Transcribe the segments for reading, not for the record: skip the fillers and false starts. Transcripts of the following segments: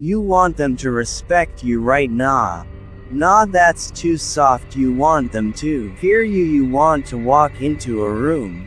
You want them to respect you, right? Nah, that's too soft. You want them to fear you. You want to walk into a room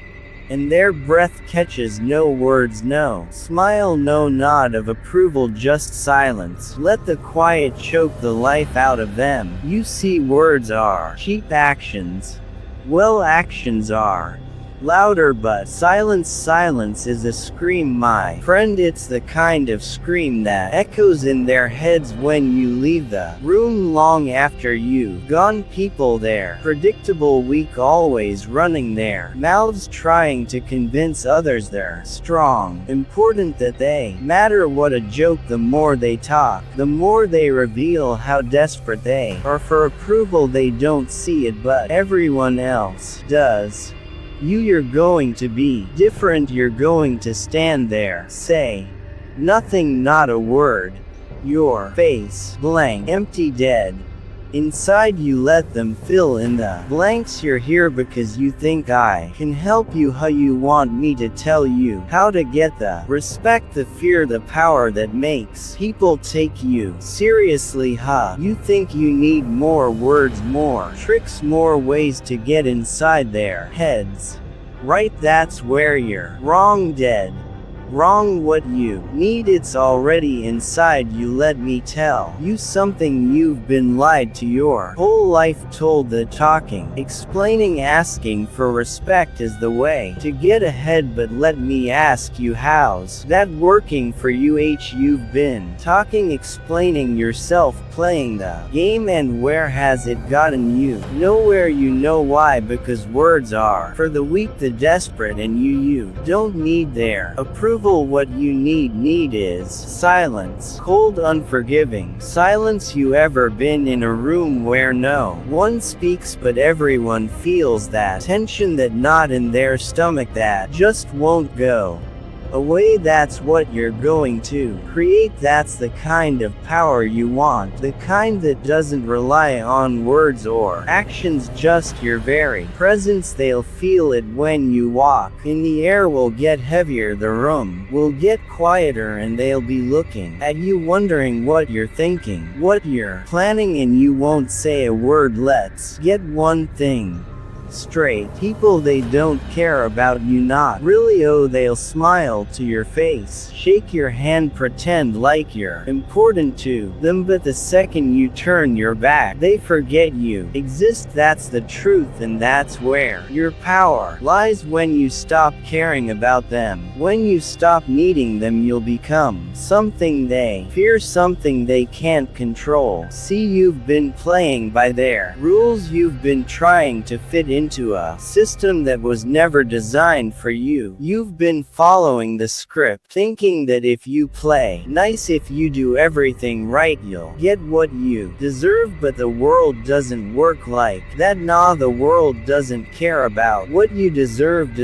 and their breath catches no words, no smile, no nod of approval, just silence. Let the quiet choke the life out of them. You see, words are cheap, actions, well, actions are louder, but silence is a scream, my friend. It's the kind of scream that echoes in their heads when you leave the room long after you've gone. People there, predictable, weak, always running their mouths, trying to convince others they're strong, important, that they matter. What a joke. The more they talk, the more they reveal how desperate they are for approval. They don't see it, but everyone else does. You're going to be different. You're going to stand there, say nothing, not a word. Your face blank, empty, dead. Inside you let them fill in the blanks. You're here because you think I can help you. How you want me to tell you how to get the respect, the fear, the power that makes people take you seriously. You think you need more words, more tricks, more ways to get inside their heads. Right, that's where you're wrong, dead wrong. What you need, it's already inside you. Let me tell you something. You've been lied to your whole life, told that talking, explaining, asking for respect is the way to get ahead. But let me ask you, how's that working for you? You've been talking, explaining yourself, playing the game, and where has it gotten you? Nowhere. You know why? Because words are for the weak, the desperate, and you don't need their approval. What you need is silence, cold, unforgiving silence. You ever been in a room where no one speaks but everyone feels that tension, that knot in their stomach that just won't go away? That's what you're going to create. That's the kind of power you want, the kind that doesn't rely on words or actions, just your very presence. They'll feel it when you walk in. The air will get heavier, the room will get quieter, and they'll be looking at you, wondering what you're thinking, what you're planning, and you won't say a word. Let's get one thing straight. People, they don't care about you, not really. Oh, they'll smile to your face, shake your hand, pretend like you're important to them, but the second you turn your back, they forget you exist. That's the truth, and that's where your power lies. When you stop caring about them, when you stop needing them, you'll become something they fear, something they can't control. See, you've been playing by their rules. You've been trying to fit into a system that was never designed for you. You've been following the script, thinking that if you play nice, if you do everything right, you'll get what you deserve. But the world doesn't work like that. Nah, the world doesn't care about what you deserve.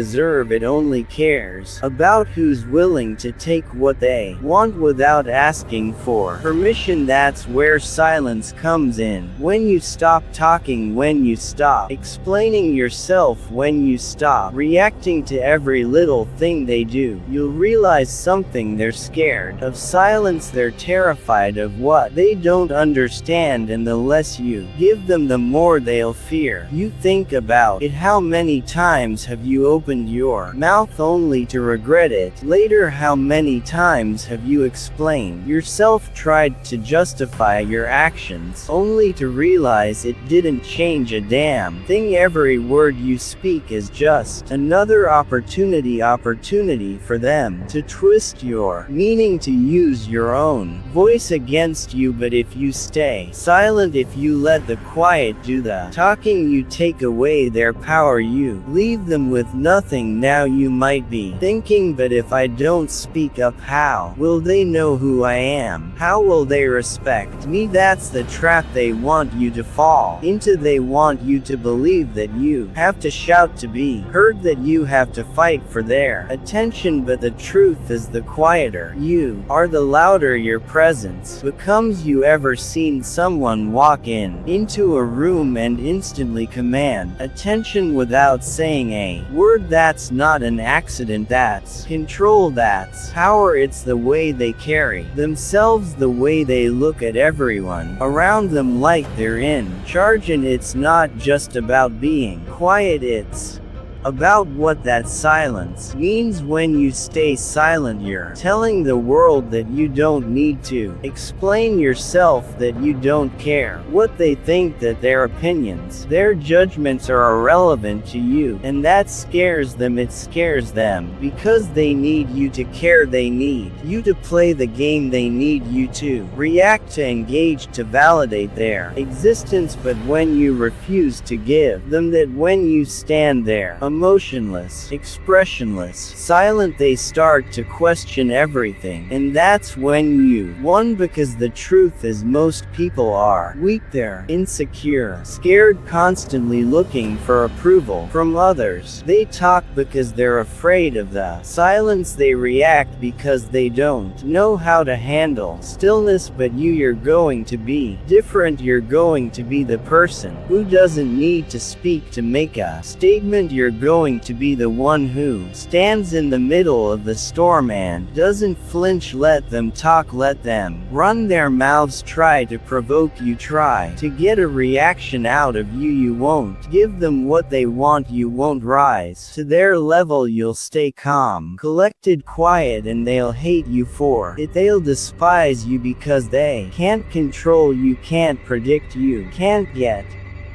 It only cares about who's willing to take what they want without asking for permission. That's where silence comes in. When you stop talking, when you stop explaining yourself, when you stop reacting to every little thing they do, you'll realize something. They're scared of silence. They're terrified of what they don't understand, and the less you give them, the more they'll fear you. Think about it. How many times have you opened your mouth only to regret it later? How many times have you explained yourself, tried to justify your actions, only to realize it didn't change a damn thing? Every word you speak is just another opportunity for them to twist your meaning, to use your own voice against you. But if you stay silent, if you let the quiet do the talking, you take away their power. You leave them with nothing. Now you might be thinking, but if I don't speak up, how will they know who I am? How will they respect me? That's the trap they want you to fall into. They want you to believe that you you have to shout to be heard, that you have to fight for their attention. But the truth is, the quieter you are, the louder your presence becomes. You ever seen someone walk into a room and instantly command attention without saying a word? That's not an accident, that's control, that's power. It's the way they carry themselves, the way they look at everyone around them like they're in charge. And it's not just about being quiet, it's about what that silence means. When you stay silent, you're telling the world that you don't need to explain yourself, that you don't care what they think, that their opinions, their judgments are irrelevant to you. And that scares them. It scares them because they need you to care, they need you to play the game, they need you to react, to engage, to validate their existence. But when you refuse to give them that, when you stand there emotionless, expressionless, silent, they start to question everything. And that's when you won, because the truth is, most people are weak, they're insecure, scared, constantly looking for approval from others. They talk because they're afraid of the silence, they react because they don't know how to handle stillness. But you're going to be different. You're going to be the person who doesn't need to speak to make a statement. You're going to be the one who stands in the middle of the storm and doesn't flinch. Let them talk, let them run their mouths, try to provoke you, try to get a reaction out of you. You won't give them what they want, you won't rise to their level. You'll stay calm, collected, quiet, and they'll hate you for it. They'll despise you because they can't control you, can't predict you, can't get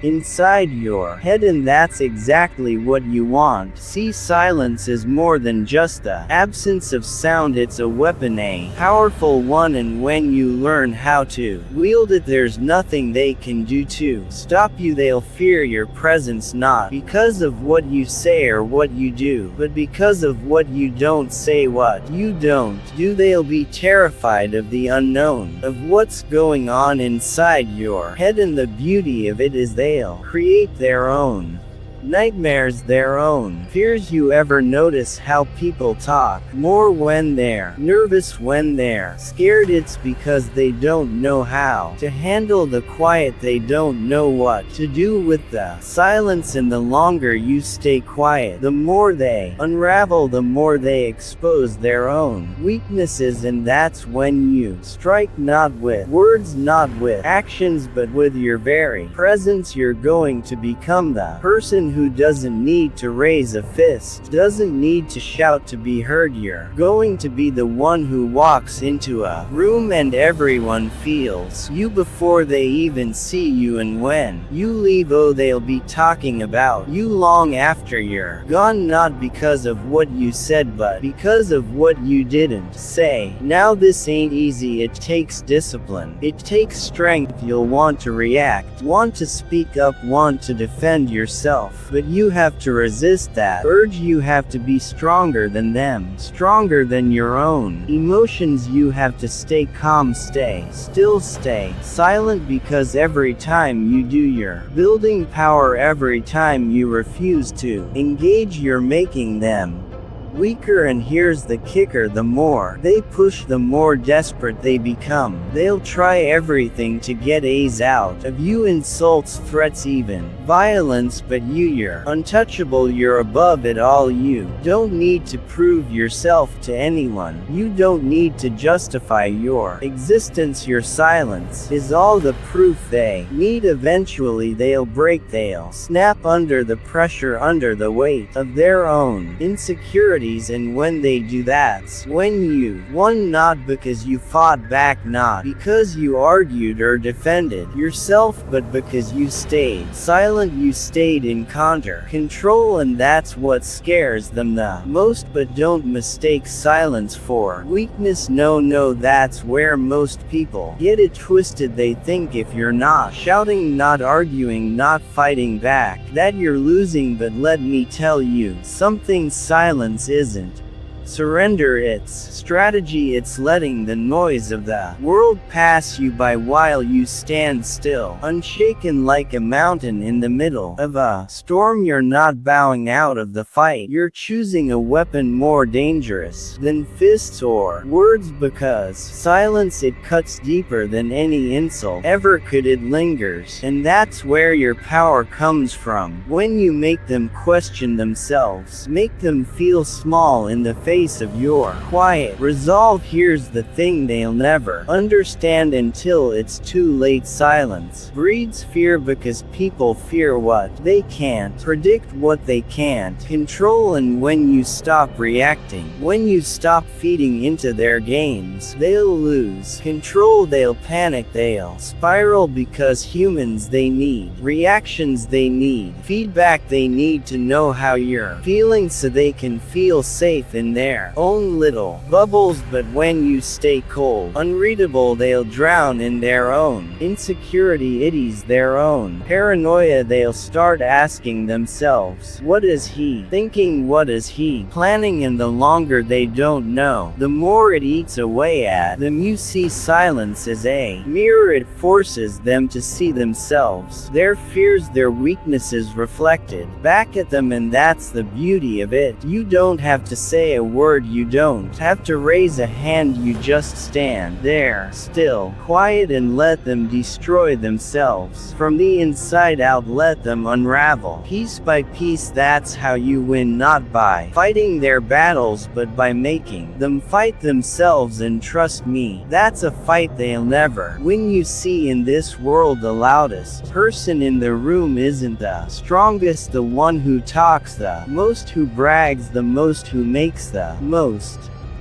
inside your head. And that's exactly what you want. See, silence is more than just the absence of sound. It's a weapon, a powerful one, and when you learn how to wield it, there's nothing they can do to stop you. They'll fear your presence, not because of what you say or what you do, but because of what you don't say, what you don't do. They'll be terrified of the unknown, of what's going on inside your head, and the beauty of it is they'll create their own nightmares, their own fears. You ever notice how people talk more when they're nervous, when they're scared? It's because they don't know how to handle the quiet, they don't know what to do with the silence. And the longer you stay quiet, the more they unravel, the more they expose their own weaknesses. And that's when you strike, not with words, not with actions, but with your very presence. You're going to become the person who doesn't need to raise a fist, doesn't need to shout to be heard. You're going to be the one who walks into a room and everyone feels you before they even see you. And when you leave, oh, they'll be talking about you long after you're gone, not because of what you said, but because of what you didn't say. Now this ain't easy. It takes discipline, it takes strength. You'll want to react, want to speak up, want to defend yourself, but you have to resist that urge. You have to be stronger than them, stronger than your own emotions. You have to stay calm, stay still, stay silent, because every time you do, you're building power. Every time you refuse to engage, you're making them weaker. And here's the kicker, the more they push, the more desperate they become. They'll try everything to get A's out of you, insults, threats, even violence. But you're untouchable, you're above it all. You don't need to prove yourself to anyone, you don't need to justify your existence. Your silence is all the proof they need. Eventually they'll break, they'll snap under the pressure, under the weight of their own insecurity. And when they do, that's when you won, not because you fought back, not because you argued or defended yourself, but because you stayed silent, you stayed in control. And that's what scares them the most. But don't mistake silence for weakness. No, that's where most people get it twisted. They think if you're not shouting, not arguing, not fighting back, that you're losing. But let me tell you something, silence isn't surrender. It's strategy. It's letting the noise of the world pass you by while you stand still, unshaken like a mountain in the middle of a storm. You're not bowing out of the fight. You're choosing a weapon more dangerous than fists or words, because silence, it cuts deeper than any insult ever could. It lingers, and that's where your power comes from. When you make them question themselves, make them feel small in the face of your quiet resolve. Here's the thing, they'll never understand until it's too late. Silence breeds fear, because people fear what they can't predict, what they can't control. And when you stop reacting, when you stop feeding into their games, they'll lose control. They'll panic, they'll spiral, because humans, they need reactions, they need feedback, they need to know how you're feeling so they can feel safe in their own little bubbles. But when you stay cold, unreadable, they'll drown in their own insecurity. It is their own paranoia. They'll start asking themselves, what is he thinking, what is he planning? And the longer they don't know, the more it eats away at them. You see silence as a mirror. It forces them to see themselves, their fears, their weaknesses reflected back at them. And that's the beauty of it. You don't have to say a word, you don't have to raise a hand, you just stand there, still, quiet, and let them destroy themselves from the inside out. Let them unravel piece by piece. That's how you win, not by fighting their battles, but by making them fight themselves. And trust me, that's a fight they'll never win. You see, in this world, the loudest person in the room isn't the strongest, the one who talks the most, who brags the most, who makes the most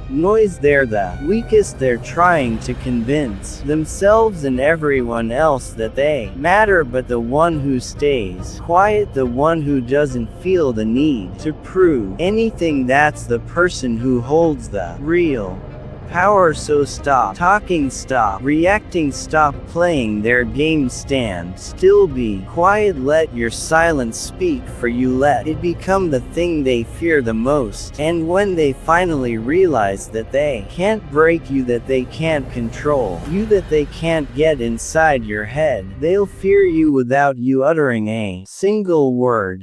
noise. They're the weakest. They're trying to convince themselves and everyone else that they matter, but the one who stays quiet, the one who doesn't feel the need to prove anything, that's the person who holds the real power. So stop talking, stop reacting, stop playing their game, stand still, be quiet, let your silence speak for you, let it become the thing they fear the most. And when they finally realize that they can't break you, that they can't control you, that they can't get inside your head, they'll fear you without you uttering a single word.